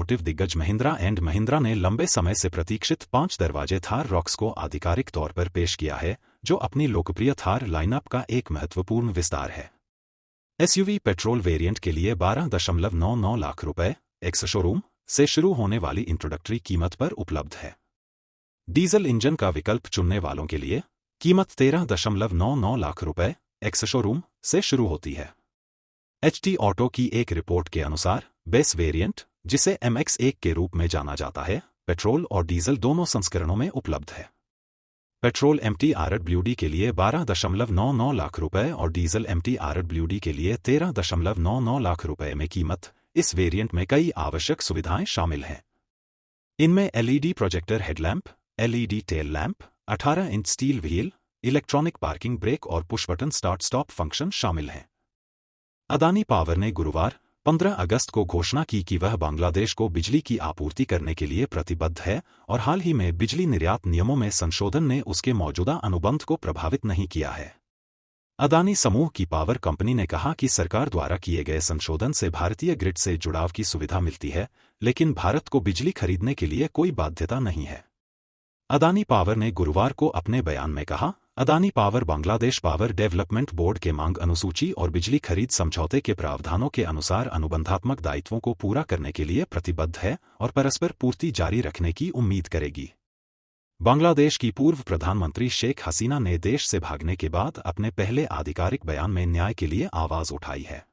Automotive दिग्गज Mahindra and Mahindra ने लंबे समय से प्रतीक्षित 5 दरवाजे थार रॉक्स को आधिकारिक तौर पर पेश किया है, जो अपनी लोकप्रिय थार लाइनअप का एक महत्वपूर्ण विस्तार है। एसयूवी पेट्रोल वेरिएंट के लिए 12.99 लाख रुपए एक्स शोरूम से शुरू होने वाली इंट्रोडक्टरी कीमत पर उपलब्ध है। डीजल इंजन का विकल्प चुनने वालों के लिए कीमत 13.99 लाख रुपए एक्स शोरूम से शुरू होती है। एचटी ऑटो की एक रिपोर्ट के अनुसार बेस वेरिएंट, जिसे MX1 के रूप में जाना जाता है, पेट्रोल और डीजल दोनों संस्करणों में उपलब्ध है। पेट्रोल MT-RWD के लिए 12.99 लाख रुपए और डीजल MT-RWD के लिए 13.99 लाख रुपए में कीमत। इस वेरिएंट में कई आवश्यक सुविधाएं शामिल हैं। इनमें LED projector headlamp, LED tail lamp, 18 inch steel wheel, electronic parking brake और push button start stop function शामिल हैं। अदानी पावर ने गुरुवार 15 अगस्त को घोषणा की कि वह बांग्लादेश को बिजली की आपूर्ति करने के लिए प्रतिबद्ध है और हाल ही में बिजली निर्यात नियमों में संशोधन ने उसके मौजूदा अनुबंध को प्रभावित नहीं किया है। अदानी समूह की पावर कंपनी ने कहा कि सरकार द्वारा किए गए संशोधन से भारतीय ग्रिड से जुड़ाव की सुविधा मिलती है, लेकिन भारत को बिजली खरीदने के लिए कोई बाध्यता नहीं है। अदानी पावर ने गुरुवार को अपने बयान में कहा, Adani power Bangladesh power development board के मांग अनुसूची और बिजली खरीद समझौते के प्रावधानों के अनुसार अनुबंधात्मक दायित्वों को पूरा करने के लिए प्रतिबद्ध है और परस्पर पूर्ति जारी रखने की उम्मीद करेगी। बांग्लादेश की पूर्व प्रधानमंत्री शेख हसीना ने देश से भागने के बाद अपने पहले आधिकारिक बयान में न्याय के लिए आवाज उठाई है।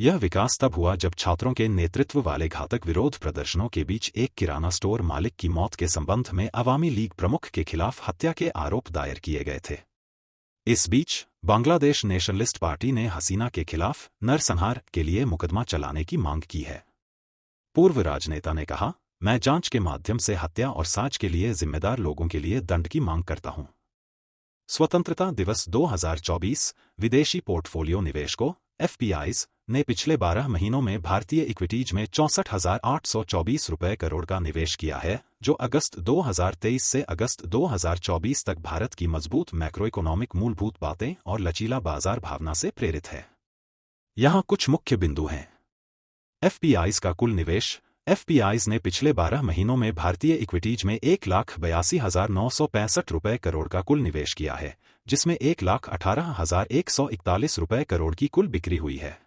यह विकास तब हुआ जब छात्रों के नेतृत्व वाले घातक विरोध प्रदर्शनों के बीच एक किराना स्टोर मालिक की मौत के संबंध में अवामी लीग प्रमुख के खिलाफ हत्या के आरोप दायर किए गए थे। इस बीच बांग्लादेश नेशनलिस्ट पार्टी ने हसीना के खिलाफ नरसंहार के लिए मुकदमा चलाने की मांग की है। पूर्व राजनेता ने कहा, मैं जांच के माध्यम से हत्या और साज के लिए जिम्मेदार लोगों के लिए दंड की मांग करता हूं। स्वतंत्रता दिवस 2024 विदेशी पोर्टफोलियो निवेशकों FPIs ने पिछले 12 महीनों में भारतीय इक्विटीज में 64,824 रुपए करोड़ का निवेश किया है, जो अगस्त 2023 से अगस्त 2024 तक भारत की मजबूत मैक्रोइकोनॉमिक मूलभूत बातें और लचीला बाजार भावना से प्रेरित है। यहां कुछ मुख्य बिंदु हैं। FPIs का कुल निवेश। FPIs ने पिछले 12 महीनों में भारतीय इक्विटीज में 1,82,965 रुपए करोड़ का कुल निवेश किया है, जिसमें 1,18,141 रुपए करोड़ की कुल बिक्री हुई है।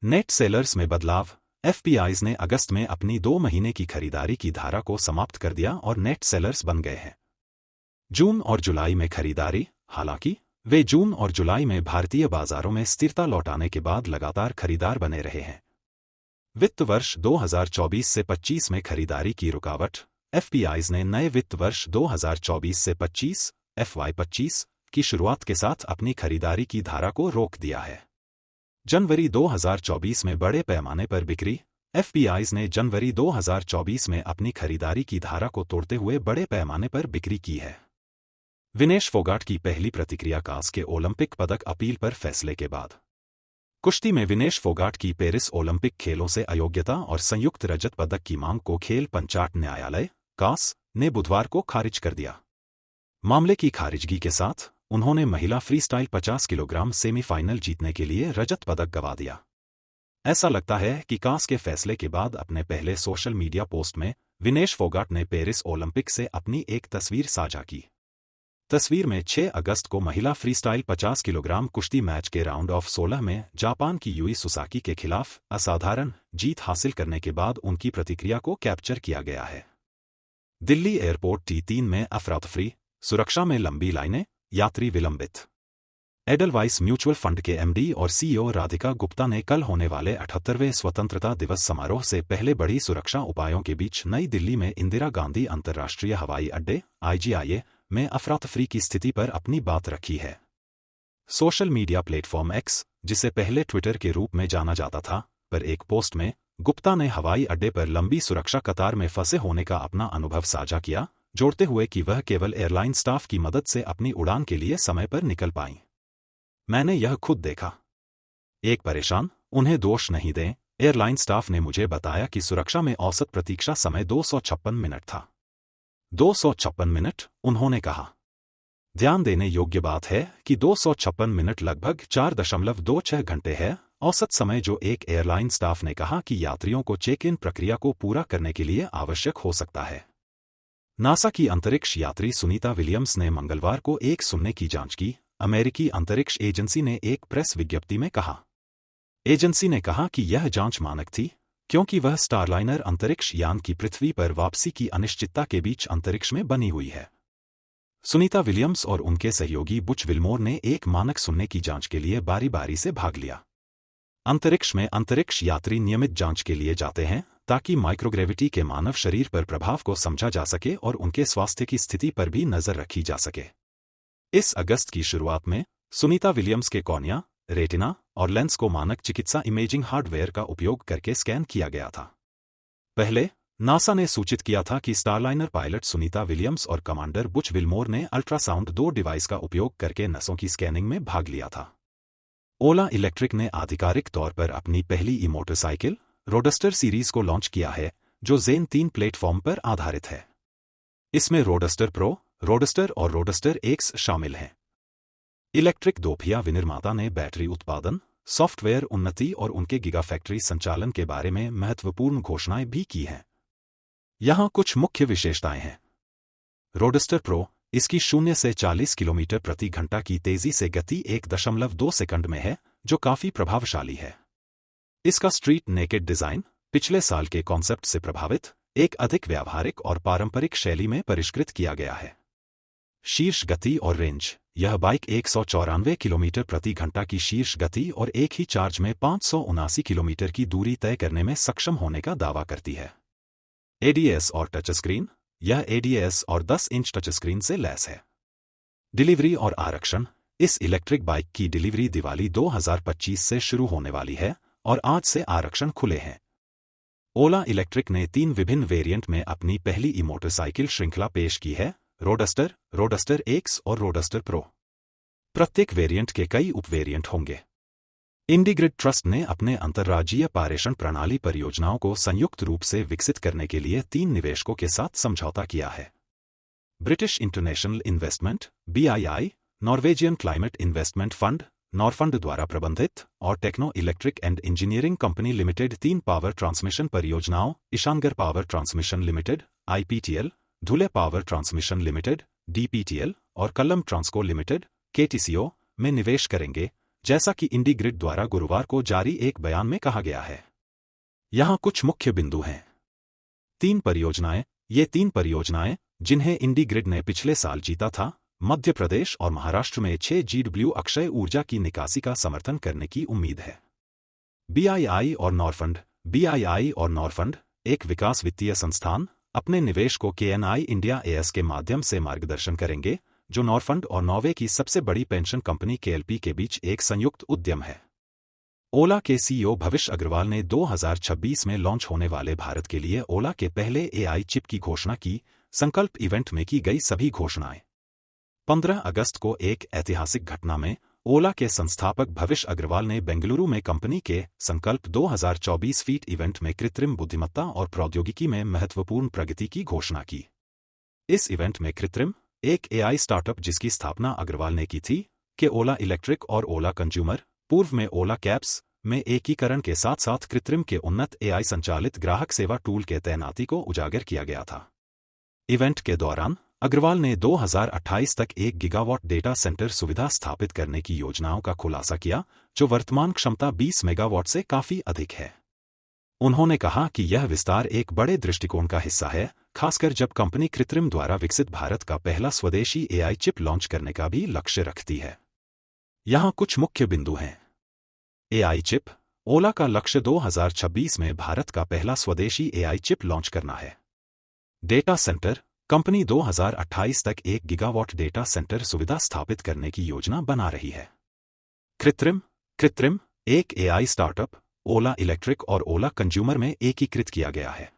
नेट सेलर्स में बदलाव। FPIs ने अगस्त में अपनी 2 महीने की खरीदारी की धारा को समाप्त कर दिया और नेट सेलर्स बन गए हैं। जून और जुलाई में खरीदारी। हालांकि वे जून और जुलाई में भारतीय बाजारों में स्थिरता लौटाने के बाद लगातार खरीदार बने रहे हैं। वित्त वर्ष 2024 से 25 में खरीदारी की रुकावट। FPIs ने नए वित्त वर्ष 2024 से 25 FY25 की शुरुआत के साथ अपनी खरीदारी की धारा को रोक दिया है। जनवरी 2024 में बड़े पैमाने पर बिक्री। FPIs ने जनवरी 2024 में अपनी खरीदारी की धारा को तोड़ते हुए बड़े पैमाने पर बिक्री की है। विनेश फोगाट की पहली प्रतिक्रिया कांस्य के ओलंपिक पदक अपील पर फैसले के बाद। कुश्ती में विनेश फोगाट की पेरिस ओलंपिक खेलों से अयोग्यता और संयुक्त रजत पदक की मांग को खेल पंचायत न्यायालय कास ने बुधवार को खारिज कर दिया। मामले की खारिजगी के साथ उन्होंने महिला फ्रीस्टाइल 50 किलोग्राम सेमीफाइनल जीतने के लिए रजत पदक गंवा दिया। ऐसा लगता है कि कास के फैसले के बाद अपने पहले सोशल मीडिया पोस्ट में विनेश फोगाट ने पेरिस ओलंपिक से अपनी एक तस्वीर साझा की। तस्वीर में 6 अगस्त को महिला फ्रीस्टाइल 50 किलोग्राम कुश्ती मैच के राउंड ऑफ 16 में जापान की यूई सुसाकी के खिलाफ असाधारण जीत हासिल करने के बाद उनकी प्रतिक्रिया को कैप्चर किया गया है। दिल्ली एयरपोर्ट T3 में अफरा-तफरी, सुरक्षा में लंबी लाइनें, यात्री विलंबित। एडलवाइस म्यूचुअल फंड के MD और CEO राधिका गुप्ता ने कल होने वाले 78वें स्वतंत्रता दिवस समारोह से पहले बड़ी सुरक्षा उपायों के बीच नई दिल्ली में इंदिरा गांधी अंतर्राष्ट्रीय हवाई अड्डे IGIA में अफरा-तफरी की स्थिति पर अपनी बात रखी है। सोशल मीडिया प्लेटफॉर्म X, जिसे पहले ट्विटर के रूप में जाना जाता था, पर एक पोस्ट में गुप्ता ने हवाई अड्डे पर लंबी सुरक्षा कतार में फंसे होने का अपना अनुभव साझा किया, जोड़ते हुए कि वह केवल एयरलाइन स्टाफ की मदद से अपनी उड़ान के लिए समय पर निकल पाईं। मैंने यह खुद देखा। एक परेशान, उन्हें दोष नहीं दें, एयरलाइन स्टाफ ने मुझे बताया कि सुरक्षा में औसत प्रतीक्षा समय 256 मिनट था। 256 मिनट, उन्होंने कहा। ध्यान देने योग्य बात है कि 256 मिनट लगभग 4.26 घंटे है औसत समय जो एक एयरलाइन स्टाफ ने कहा कि यात्रियों को चेक इन प्रक्रिया को पूरा करने के लिए आवश्यक हो सकता है। नासा की अंतरिक्ष यात्री सुनीता विलियम्स ने मंगलवार को एक सुनने की जांच की, अमेरिकी अंतरिक्ष एजेंसी ने एक प्रेस विज्ञप्ति में कहा। एजेंसी ने कहा कि यह जांच मानक थी, क्योंकि वह स्टारलाइनर अंतरिक्ष यान की पृथ्वी पर वापसी की अनिश्चितता के बीच अंतरिक्ष में बनी हुई है। सुनीता विलियम्स और उनके सहयोगी बुच विल्मोर ने एक मानक सुनने की जांच के लिए बारी-बारी से भाग लिया। अंतरिक्ष में अंतरिक्ष यात्री नियमित जांच के लिए जाते हैं ताकि माइक्रोग्रेविटी के मानव शरीर पर प्रभाव को समझा जा सके और उनके स्वास्थ्य की स्थिति पर भी नजर रखी जा सके। इस अगस्त की शुरुआत में सुनीता विलियम्स के कॉर्निया, रेटिना और लेंस को मानक चिकित्सा इमेजिंग हार्डवेयर का उपयोग करके स्कैन किया गया था। पहले नासा ने सूचित किया था कि स्टारलाइनर पायलट सुनीता विलियम्स और कमांडर बुच विल्मोर ने अल्ट्रासाउंड 2 डिवाइस का उपयोग करके नसों की स्कैनिंग में भाग लिया था। ओला इलेक्ट्रिक ने आधिकारिक तौर पर अपनी पहली ई मोटरसाइकिल रोडस्टर सीरीज को लॉन्च किया है, जो जेन 3 प्लेटफॉर्म पर आधारित है। इसमें रोडस्टर प्रो, रोडस्टर और रोडस्टर एक्स शामिल हैं। इलेक्ट्रिक दोपहिया विनिर्माता ने बैटरी उत्पादन, सॉफ्टवेयर उन्नति और उनके गीगाफैक्ट्री संचालन के बारे में महत्वपूर्ण घोषणाएं भी की हैं। यहां कुछ मुख्य विशेषताएं हैं। रोडस्टर प्रो, इसकी 0 से 40 किलोमीटर प्रति घंटा की तेजी से गति 1.2 सेकंड में है, जो काफी प्रभावशाली है। इसका स्ट्रीट नेकेड डिजाइन पिछले साल के कॉन्सेप्ट से प्रभावित एक अधिक व्यावहारिक और पारंपरिक शैली में परिष्कृत किया गया है। शीर्ष गति और रेंज, यह बाइक 194 किलोमीटर प्रति घंटा की शीर्ष गति और एक ही चार्ज में 579 किलोमीटर की दूरी तय करने में सक्षम होने का दावा करती है। एडीएस और टच स्क्रीन, यह एडीएस और 10 इंच टच स्क्रीन से लैस है। डिलीवरी और आरक्षण, इस इलेक्ट्रिक बाइक की डिलीवरी दिवाली 2025 से शुरू होने वाली है और आज से आरक्षण खुले हैं। ओला इलेक्ट्रिक ने 3 विभिन्न वेरिएंट में अपनी पहली ई मोटरसाइकिल श्रृंखला पेश की है, रोडस्टर, रोडस्टर एक्स और रोडस्टर प्रो। प्रत्येक वेरिएंट के कई उप वेरिएंट होंगे। इंडीग्रिड ट्रस्ट ने अपने अंतर्राज्यीय पारेषण प्रणाली परियोजनाओं को संयुक्त रूप से विकसित करने के लिए 3 निवेशकों के साथ समझौता किया है। British International Investment (BII), Norwegian Climate Investment Fund (Norfund) द्वारा प्रबंधित और Techno Electric and Engineering Company Limited 3 power transmission परियोजनाओं Ishanagar Power Transmission Limited (IPTL), Dhule Power Transmission Limited (DPTL) और कल्लम ट्रांसको लिमिटेड (KTCO) में निवेश करेंगे, जैसा कि इंडीग्रिड द्वारा गुरुवार को जारी एक बयान में कहा गया है। यहां कुछ मुख्य बिंदु हैं। 3 परियोजनाएं, ये 3 परियोजनाएं जिन्हें इंडीग्रिड ने पिछले साल जीता था, मध्य प्रदेश और महाराष्ट्र में 6 GW अक्षय ऊर्जा की निकासी का समर्थन करने की उम्मीद है। BII और नॉरफंड, BII और नॉरफंड, एक विकास वित्तीय संस्थान, अपने निवेश को KNI इंडिया AS के माध्यम से मार्गदर्शन करेंगे, जो नॉरफंड और नॉर्वे की सबसे बड़ी पेंशन कंपनी KLP के बीच एक संयुक्त उद्यम है। ओला के CEO भविष्य अग्रवाल ने 2026 में लॉन्च होने वाले भारत के लिए ओला के पहले AI चिप की घोषणा की। संकल्प इवेंट में की गई सभी घोषणाएं। 15 अगस्त को एक ऐतिहासिक घटना में ओला के संस्थापक भविष्य अग्रवाल ने बेंगलुरु में कंपनी के संकल्प 2024 फीट इवेंट में कृत्रिम बुद्धिमत्ता और प्रौद्योगिकी में महत्वपूर्ण प्रगति की घोषणा की। इस इवेंट में कृत्रिम, एक AI स्टार्टअप जिसकी स्थापना अग्रवाल ने की थी, के ओला इलेक्ट्रिक और ओला कंज्यूमर, पूर्व में ओला कैब्स, में एकीकरण के साथ साथ कृत्रिम के उन्नत AI संचालित ग्राहक सेवा टूल के तैनाती को उजागर किया गया था। इवेंट के दौरान अग्रवाल ने 2028 तक 1 गीगावाट डेटा सेंटर सुविधा स्थापित करने की योजनाओं का खुलासा किया, जो वर्तमान क्षमता 20 मेगावाट से काफी अधिक है। उन्होंने कहा कि यह विस्तार एक बड़े दृष्टिकोण का हिस्सा है, खासकर जब कंपनी कृत्रिम द्वारा विकसित भारत का पहला स्वदेशी AI चिप लॉन्च करने का भी लक्ष्य रखती है। यहां कुछ मुख्य बिंदु हैं। AI चिप, ओला का लक्ष्य 2026 में भारत का पहला स्वदेशी AI चिप लॉन्च करना है। डेटा सेंटर, कंपनी 2028 तक 1 गीगावाट डेटा सेंटर सुविधा स्थापित करने की योजना बना रही है। कृत्रिम, एक AI स्टार्टअप, ओला इलेक्ट्रिक और ओला कंज्यूमर में एकीकृत किया गया है।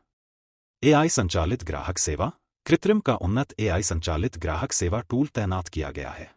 AI संचालित ग्राहक सेवा, कृत्रिम का उन्नत AI संचालित ग्राहक सेवा टूल तैनात किया गया है।